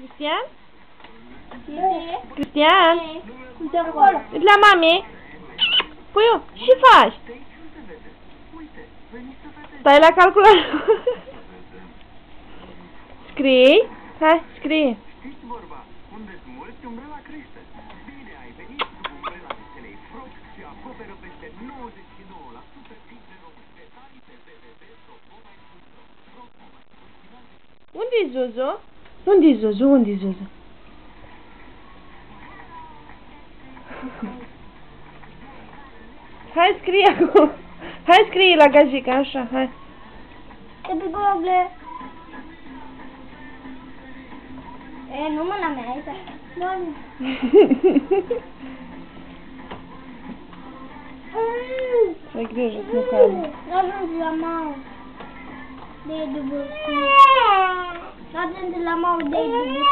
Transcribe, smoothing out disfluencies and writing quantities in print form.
Cristian? Cristian? Uite acolo. Uite la mami. Puiu, ce faci? Stai la calculator. Scrii? Hai, scrie. Unde-i Zuzu? Unde-i Zuzu? Unde-i Zuzu? Hai scrie acum. Hai scrie la gagica, așa, hai. E pe Google. E, nu mâna mea, aici. Doamne. Ai grijă să nu cadă. Ajungi la mouse. De dublu. Ajungi la mouse de dublu.